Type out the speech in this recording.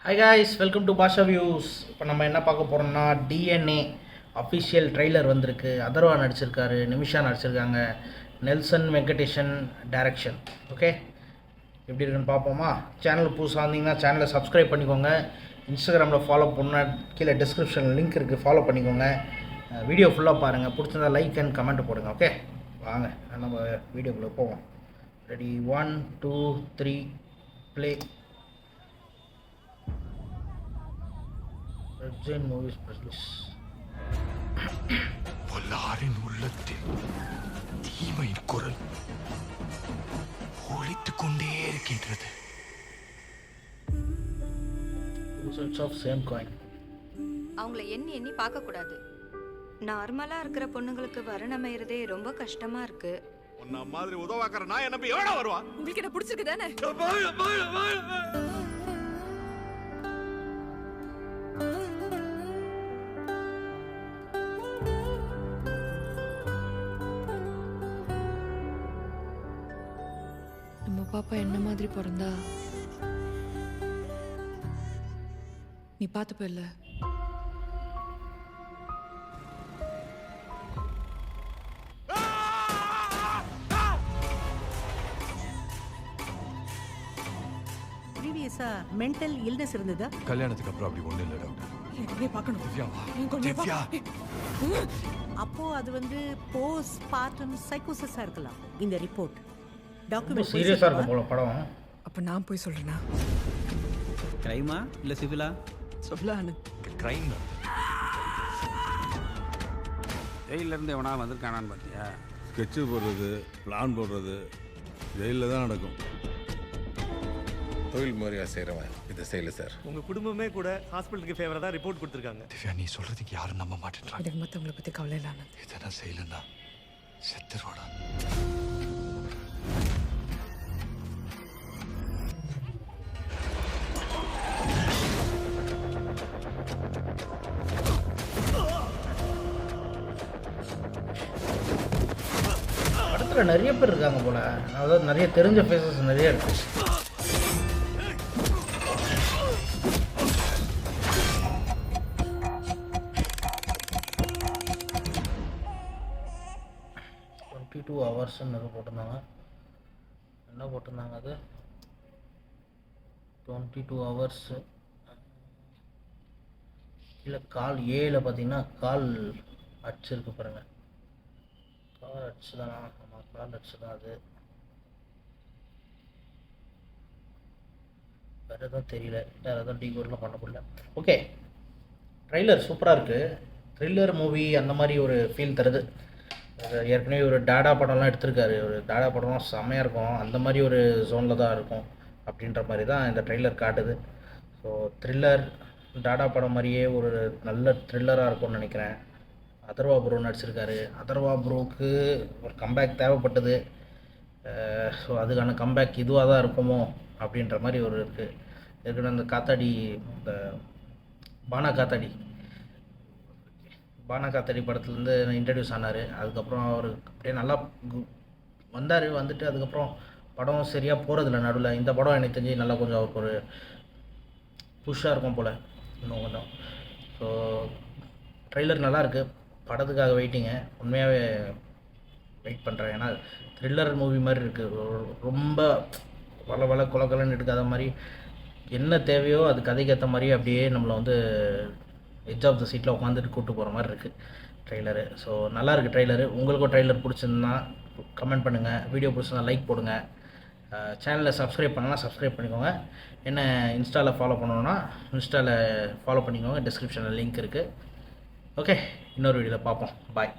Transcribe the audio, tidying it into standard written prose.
Hi guys, welcome to Basha views. இப்போ நம்ம என்ன பார்க்க போகிறோம்னா, டிஎன்ஏ அஃபிஷியல் ட்ரெய்லர் வந்திருக்கு. அதர்வா நடிச்சிருக்காரு, நிமிஷா நடிச்சிருக்காங்க, நெல்சன் வெங்கடேஷன் டைரக்ஷன். ஓகே, எப்படி இருக்குன்னு பார்ப்போமா? சேனல் புதுசாக இருந்தீங்கன்னா சேனலை சப்ஸ்கிரைப் பண்ணிக்கோங்க. இன்ஸ்டாகிராமில் ஃபாலோ பண்ணால் கீழே டிஸ்கிரிப்ஷனில் லிங்க் இருக்குது, ஃபாலோ பண்ணிக்கோங்க. வீடியோ ஃபுல்லாக பாருங்கள், பிடிச்சிருந்தா லைக் அண்ட் கமெண்ட் போடுங்க. ஓகே, வாங்க நம்ம வீடியோக்குள்ளே போவோம். Ready, 1 2 3 play. Red Movies Specialist. பொல்லாரின் உள்ளத்தில் தீமையின் குரல் ஒலித்துக் கொண்டே இருக்கின்றது. Two sides of same coin. அவங்கள எண்ணி எண்ணி பார்க்க கூடாது. நார்மலா இருக்கிற பொண்ணுங்களுக்கு வரன் அமையறதே ரொம்ப கஷ்டமா இருக்கு. உன்ன மாதிரி உதவாக்கற நான் என்ன போய் எவனா வருவா? உங்களுக்கு என்ன பிடிச்சிருக்கு தானே? நம்ம பாப்பா என்ன மாதிரி பிறந்தா நீ பார்த்துப்ப இல்ல? ப்ரீவியஸா மென்டல் இல்னஸ் இருந்ததா? கல்யாணத்துக்கு அப்புறம் அப்படி ஒண்ணு இல்ல டாக்டர். எனக்கு பார்க்கணும். திவ்யா அப்போ அது போஸ்ட் பார்ட்டம் சைக்கோசிஸா இருக்கலாம். இந்த ரிப்போர்ட் ரொம்ப டாக்குமெண்ட் சீரியஸாக இருக்கும் போல படம். அப்ப நான் போய் சொல்றேனா? கிரைமா இல்ல சிவிலா? சொல்லானு கிரைம் ஜெயில இருந்து எவனா வந்திருக்கானான்னு பார்த்தியா? ஸ்கெட்சு போடுறது, பிளான் போடுறது ஜெயிலில் தான் நடக்கும். தொழில் முறையாக செய்கிறவன் இதை செய்யல சார். உங்கள் குடும்பமே கூட ஹாஸ்பிட்டலுக்கு ஃபேவராக தான் ரிப்போர்ட் கொடுத்துருக்காங்க. திவ்யா, நீ சொல்றதுக்கு யாரும் நம்ப மாட்டேன்றாங்க. எனக்கு மத்தவங்களை பத்தி கவலை இல்லானு. இதை நான் செய்யலன்னா செத்துருவாடா. படத்தில் நிறைய பேர் இருக்காங்க போல, அதாவது நிறைய தெரிஞ்ச ஃபேஸஸ் நிறைய இருக்கு. டூ ஹவர்ஸ்ன்னு போட்டிருந்தாங்க. என்ன போட்டிருந்தாங்க? அது 22 ஹவர்ஸு. இல்லை, கால் ஏல பார்த்தீங்கன்னா கால் அடிச்சிருக்கு பாருங்க. கால் அடிச்சு தானா? ஆமாம், கால் அடிச்சு தான். அது வேறு எதுவும் தெரியல, வேறு எதுவும் டீகோட்லாம் பண்ண முடியல. ஓகே, ட்ரெய்லர் சூப்பராக இருக்குது. த்ரில்லர் மூவி அந்த மாதிரி ஒரு ஃபீல் தருது. ஏற்கனவே ஒரு டாடா படம்லாம் எடுத்திருக்காரு. ஒரு டாடா படம்லாம் செம்மையாக இருக்கும், அந்த மாதிரி ஒரு ஜோனில் தான் இருக்கும் அப்படின்ற மாதிரி தான் இந்த ட்ரெய்லர் காட்டுது. ஸோ த்ரில்லர், டாடா படம் மாதிரியே ஒரு நல்ல த்ரில்லராக இருக்கும்னு நினைக்கிறேன். அதர்வா ப்ரோ நடிச்சிருக்காரு. அதர்வா ப்ரோவுக்கு ஒரு கம்பேக் தேவைப்பட்டது. ஸோ அதுக்கான கம்பேக் இதுவாக தான் இருக்குமோ அப்படின்ற மாதிரி ஒரு இருக்குது. ஏற்கனவே அந்த காத்தாடி, இந்த பானா காத்தாடி படத்துலேருந்து இன்ட்ரடியூஸ் ஆனார். அதுக்கப்புறம் அவர் அப்படியே நல்லா வந்துட்டு அதுக்கப்புறம் படம் சரியாக போகிறதில்ல நடுவில். இந்த படம் எனக்கு தெரிஞ்சு நல்லா கொஞ்சம் அவருக்கு ஒரு புஷ்ஷாக இருக்கும் போல் இன்னும் கொஞ்சம். ஸோ ட்ரெய்லர் நல்லாயிருக்கு, படத்துக்காக வெயிட்டிங்க. உண்மையாகவே வெயிட் பண்ணுறேன். ஏன்னா த்ரில்லர் மூவி மாதிரி இருக்குது. ரொம்ப வள குலக்கலன்னு எடுக்காத மாதிரி, என்ன தேவையோ அது கதைக்கு ஏற்ற மாதிரி அப்படியே நம்மளை எட்ஜ் ஆஃப் த சீட்டில் உட்காந்துட்டு கூப்பிட்டு போகிற மாதிரி இருக்குது ட்ரெய்லரு. ஸோ நல்லாயிருக்கு ட்ரெய்லரு. உங்களுக்கும் ட்ரெய்லர் பிடிச்சிருந்தா கமெண்ட் பண்ணுங்கள். வீடியோ பிடிச்சிருந்தா லைக் போடுங்க. சேனலில் சப்ஸ்கிரைப் பண்ணலாம், சப்ஸ்கிரைப் பண்ணிக்கோங்க. என்ன இன்ஸ்டாவில் ஃபாலோ பண்ணணுன்னா இன்ஸ்டாவில் ஃபாலோ பண்ணிக்கோங்க, டிஸ்கிரிப்ஷனில் லிங்க் இருக்குது. ஓகே, இன்னொரு வீடியோவில் பார்ப்போம். பாய்.